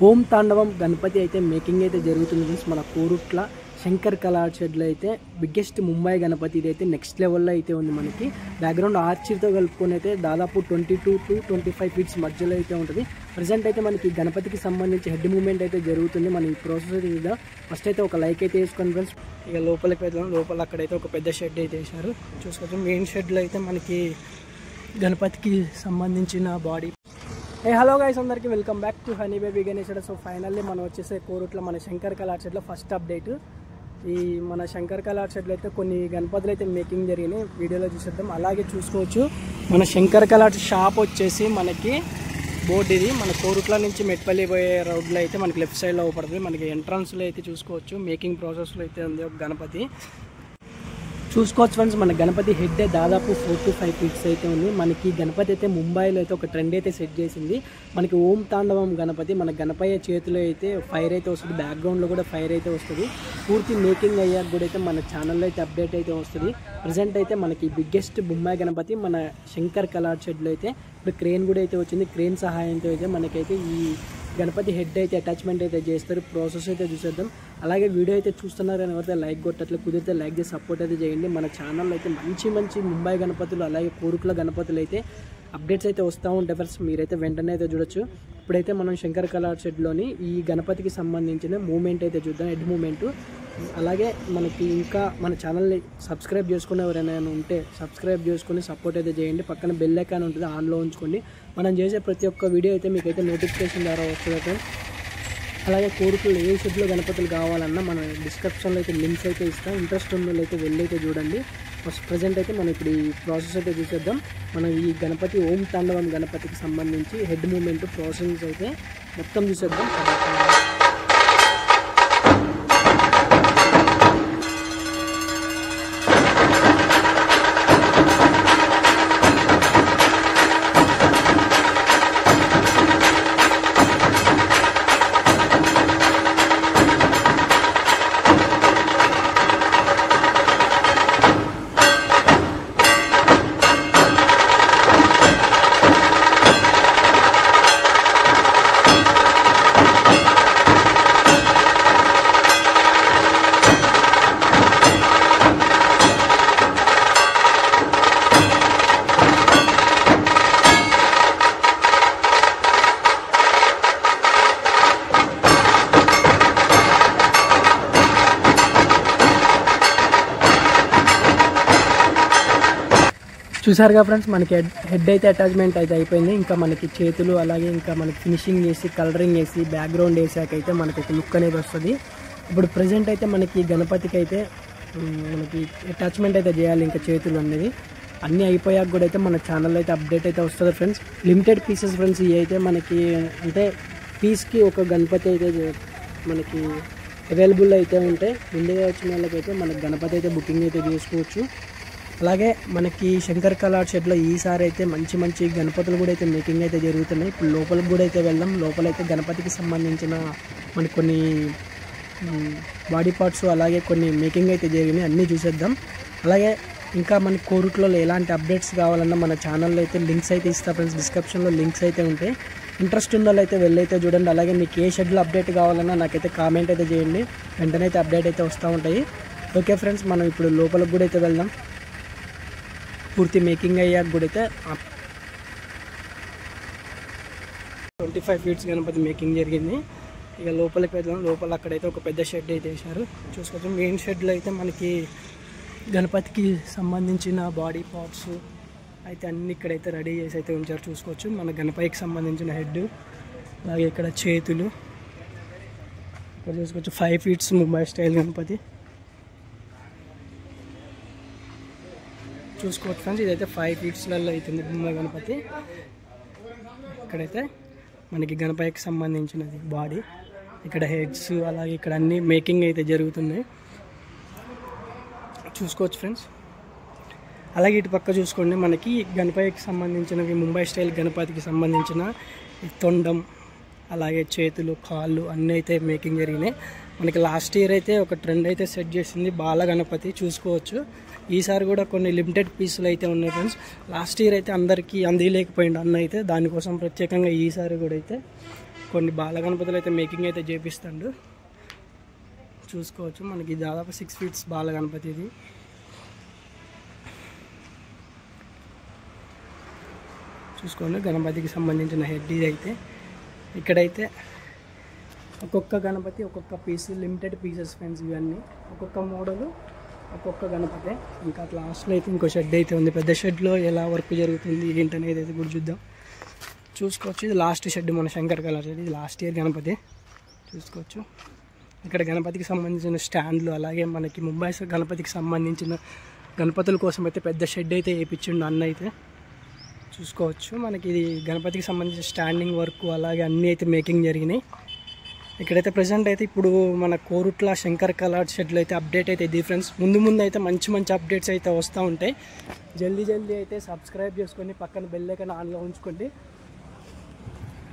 ఓం తాండవం గణపతి అయితే మేకింగ్ అయితే జరుగుతుంది ఫ్రెండ్స్. మన కోరుట్ల శంకర్ కళా షెడ్లో అయితే బిగ్గెస్ట్ ముంబై గణపతి ఇదైతే నెక్స్ట్ లెవెల్లో అయితే ఉంది. మనకి బ్యాక్గ్రౌండ్ ఆర్చీతో కలుపుకొని అయితే దాదాపు 22 to 25 ఫీట్స్ మధ్యలో అయితే ఉంటుంది. ప్రజెంట్ అయితే మనకి గణపతికి సంబంధించి హెడ్ మూవ్మెంట్ అయితే జరుగుతుంది. మన ఈ ప్రాసెస్ అయితే ఫస్ట్ అయితే ఒక లైక్ అయితే వేసుకోండి ఫ్రెండ్స్. ఇక లోపలికి వెళ్దాం. లోపల అక్కడైతే ఒక పెద్ద షెడ్ అయితే వేశారు చూసుకోవచ్చు. మెయిన్ షెడ్లో అయితే మనకి గణపతికి సంబంధించిన బాడీ. హలో గైస్, అందరికీ welcome back to honey baby Ganesh. So finally మనం వచ్చేసే కోరుట్ల మన శంకర్ కళా షెడ్లో ఫస్ట్ అప్డేట్. ఈ మన శంకర్ కళా షెడ్లో అయితే కొన్ని గణపతులు అయితే మేకింగ్ జరిగినాయి, వీడియోలో చూసేద్దాం. అలాగే చూసుకోవచ్చు మన శంకర్ కళా షాప్ వచ్చేసి మనకి బోర్డు ఇది మన కోరుట్ల నుంచి మెట్పల్లి పోయే రోడ్లో అయితే మనకి లెఫ్ట్ సైడ్లో పడుతుంది. మనకి ఎంట్రన్స్లో అయితే చూసుకోవచ్చు మేకింగ్ ప్రాసెస్లో అయితే ఉంది ఒక గణపతి చూసుకోవచ్చు ఫ్రెండ్స్. మన గణపతి హెడ్ దాదాపు 4 to 5 ఫీట్స్ అయితే ఉంది. మనకి గణపతి అయితే ముంబైలో అయితే ఒక ట్రెండ్ అయితే సెట్ చేసింది. మనకి ఓం తాండవం గణపతి మన గణపయ్య చేతిలో అయితే ఫైర్ అయితే వస్తుంది, బ్యాక్గ్రౌండ్లో కూడా ఫైర్ అయితే వస్తుంది. పూర్తి మేకింగ్ అయ్యాక కూడా అయితే మన ఛానల్లో అయితే అప్డేట్ అయితే వస్తుంది. ప్రజెంట్ అయితే మనకి బిగ్గెస్ట్ ముంబై గణపతి మన శంకర్ కళా షెడ్లో అయితే ఇప్పుడు క్రేన్ కూడా అయితే వచ్చింది. క్రేన్ సహాయంతో అయితే మనకైతే ఈ గణపతి హెడ్ అయితే అటాచ్మెంట్ అయితే చేస్తారు. ప్రాసెస్ అయితే చూసేద్దాం. అలాగే వీడియో అయితే చూస్తున్నారని ఎవరైతే లైక్ కొట్టట్లు కుదిరితే లైక్ చేసి సపోర్ట్ అయితే చేయండి. మన ఛానల్లో అయితే మంచి ముంబై గణపతులు అలాగే కోరుట్ల గణపతులు అయితే అప్డేట్స్ అయితే వస్తూ ఉంటాయి ఫ్రెండ్స్. మీరైతే వెంటనే అయితే చూడొచ్చు. ఇప్పుడైతే మనం శంకర్ కళా షెడ్లోని ఈ గణపతికి సంబంధించిన మూమెంట్ అయితే చూద్దాం, హెడ్ మూమెంట్. అలాగే మనకి ఇంకా మన ఛానల్ని సబ్స్క్రైబ్ చేసుకుని ఎవరైనా ఉంటే సబ్స్క్రైబ్ చేసుకుని సపోర్ట్ అయితే చేయండి. పక్కన బెల్ ఐకాన్ ఉంటుంది, ఆన్లో ఉంచుకోండి. మనం చేసే ప్రతి ఒక్క వీడియో అయితే మీకైతే నోటిఫికేషన్ ద్వారా వస్తుంది. అలాగే కోరుకులు ఏ షెడ్లో గణపతులు కావాలన్నా మన డిస్క్రిప్షన్లో అయితే లింక్స్ అయితే ఇస్తాం. ఇంట్రెస్ట్ ఉన్న వాళ్ళు అయితే వెళ్ళి అయితే చూడండి. ఫస్ట్ ప్రజెంట్ అయితే మనం ఇప్పుడు ఈ ప్రాసెస్ అయితే చూసేద్దాం. మనం ఈ గణపతి ఓం తాండవం గణపతికి సంబంధించి హెడ్ మూమెంట్ ప్రాసెస్ అయితే మొత్తం చూసేద్దాం. చూసారుగా ఫ్రెండ్స్, మనకి హెడ్ అయితే అటాచ్మెంట్ అయితే అయిపోయింది. ఇంకా మనకి చేతులు అలాగే ఇంకా మనకి ఫినిషింగ్ చేసి కలరింగ్ వేసి బ్యాక్గ్రౌండ్ వేసాక అయితే మనకి ఒక లుక్ అనేది వస్తుంది. ఇప్పుడు ప్రజెంట్ అయితే మనకి గణపతికి అయితే మనకి అటాచ్మెంట్ అయితే చేయాలి. ఇంకా చేతులు అనేది అన్నీ అయిపోయాక కూడా అయితే మన ఛానల్లో అయితే అప్డేట్ అయితే వస్తుంది ఫ్రెండ్స్. లిమిటెడ్ పీసెస్ ఫ్రెండ్స్ ఇవి అయితే మనకి అంటే పీస్కి ఒక గణపతి అయితే మనకి అవైలబుల్ అయితే ఉంటాయి. ముందుగా వచ్చిన వాళ్ళకైతే మనకి గణపతి అయితే బుకింగ్ అయితే చేసుకోవచ్చు. అలాగే మనకి శంకర్ కళా షెడ్లో ఈసారి అయితే మంచి గణపతులు కూడా అయితే మేకింగ్ అయితే జరుగుతున్నాయి. ఇప్పుడు లోపలికి కూడా అయితే వెళ్దాం. లోపలైతే గణపతికి సంబంధించిన మనకి కొన్ని బాడీ పార్ట్స్ అలాగే కొన్ని మేకింగ్ అయితే జరిగినాయి, అన్నీ చూసేద్దాం. అలాగే ఇంకా మనకి కోరుట్లో ఎలాంటి అప్డేట్స్ కావాలన్నా మన ఛానల్లో అయితే లింక్స్ అయితే ఇస్తా ఫ్రెండ్స్. డిస్క్రిప్షన్లో లింక్స్ అయితే ఉంటాయి. ఇంట్రెస్ట్ ఉన్న వాళ్ళు అయితే వెళ్ళైతే చూడండి. అలాగే మీకు ఏ షెడ్లో అప్డేట్ కావాలన్నా నాకైతే కామెంట్ అయితే చేయండి, వెంటనే అయితే అప్డేట్ అయితే వస్తూ ఉంటాయి. ఓకే ఫ్రెండ్స్, మనం ఇప్పుడు లోపలికి కూడా అయితే వెళ్దాం. పూర్తి మేకింగ్ అయ్యాక కూడా అయితే 25 ఫీట్స్ గణపతి మేకింగ్ జరిగింది. ఇక లోపలికి వెళ్దాం. లోపల అక్కడైతే ఒక పెద్ద షెడ్ అయితే వేశారు చూసుకోవచ్చు. మెయిన్ షెడ్లో అయితే మనకి గణపతికి సంబంధించిన బాడీ పార్ట్స్ అయితే అన్ని ఇక్కడైతే రెడీ చేసి అయితే ఉంచారు చూసుకోవచ్చు. మన గణపతికి సంబంధించిన హెడ్ అలాగే ఇక్కడ చేతులు ఇక్కడ చూసుకోవచ్చు. 5 ఫీట్స్ ముంబై స్టైల్ గణపతి చూసుకోవచ్చు ఫ్రెండ్స్. ఇదైతే 5 ఫీట్స్లలో అవుతుంది ముంబై గణపతి. ఇక్కడైతే మనకి గణపతికి సంబంధించినది బాడీ, ఇక్కడ హెడ్స్ అలాగే ఇక్కడ అన్ని మేకింగ్ అయితే జరుగుతున్నాయి చూసుకోవచ్చు ఫ్రెండ్స్. అలాగే ఇటు పక్క చూసుకోండి, మనకి గణపతికి సంబంధించినవి ముంబై స్టైల్ గణపతికి సంబంధించిన తొండం అలాగే చేతులు కాళ్ళు అన్నీ అయితే మేకింగ్ జరిగినాయి. మనకి లాస్ట్ ఇయర్ అయితే ఒక ట్రెండ్ అయితే సెట్ చేసింది బాల గణపతి చూసుకోవచ్చు. ఈసారి కూడా కొన్ని లిమిటెడ్ పీసులు అయితే ఉన్నాయి ఫ్రెండ్స్. లాస్ట్ ఇయర్ అయితే అందరికీ అందిలేకపోయింది అన్న అయితే, దానికోసం ప్రత్యేకంగా ఈసారి కూడా అయితే కొన్ని బాల గణపతులు అయితే మేకింగ్ అయితే చేపిస్తాడు. చూసుకోవచ్చు మనకి దాదాపు 6 ఫీట్స్ బాల గణపతి ఇది. చూసుకోండి గణపతికి సంబంధించిన హెడ్ ఇది అయితే. ఇక్కడైతే ఒక్కొక్క గణపతి ఒక్కొక్క పీస్, లిమిటెడ్ పీసెస్ ఫ్రెండ్స్. ఇవన్నీ ఒక్కొక్క మోడలు ఒక్కొక్క గణపతి. ఇంకా లాస్ట్లో అయితే ఇంకో షెడ్ అయితే ఉంది. పెద్ద షెడ్లో ఎలా వర్క్ జరుగుతుంది ఏంటనేది అయితే కూడా చూద్దాం. చూసుకోవచ్చు ఇది లాస్ట్ షెడ్ మన శంకర్ కళా షెడ్. ఇది లాస్ట్ ఇయర్ గణపతి. చూసుకోవచ్చు ఇక్కడ గణపతికి సంబంధించిన స్టాండ్లు, అలాగే మనకి ముంబై గణపతికి సంబంధించిన గణపతుల కోసం అయితే పెద్ద షెడ్ అయితే వేయించిండు అన్న అయితే. చూసుకోవచ్చు మనకి ఇది గణపతికి సంబంధించిన స్టాండింగ్ వర్క్ అలాగే అన్నీ అయితే మేకింగ్ జరిగినాయి. ఇక్కడైతే ప్రజెంట్ అయితే ఇప్పుడు మన కోరుట్ల శంకర్ కళా షెడ్లో అయితే అప్డేట్ అయితే ఇది ఫ్రెండ్స్. ముందు అయితే మంచి అప్డేట్స్ అయితే వస్తూ ఉంటాయి. జల్దీ అయితే సబ్స్క్రైబ్ చేసుకొని పక్కన బెల్ ఐకాన్ ఆన్లో ఉంచుకోండి.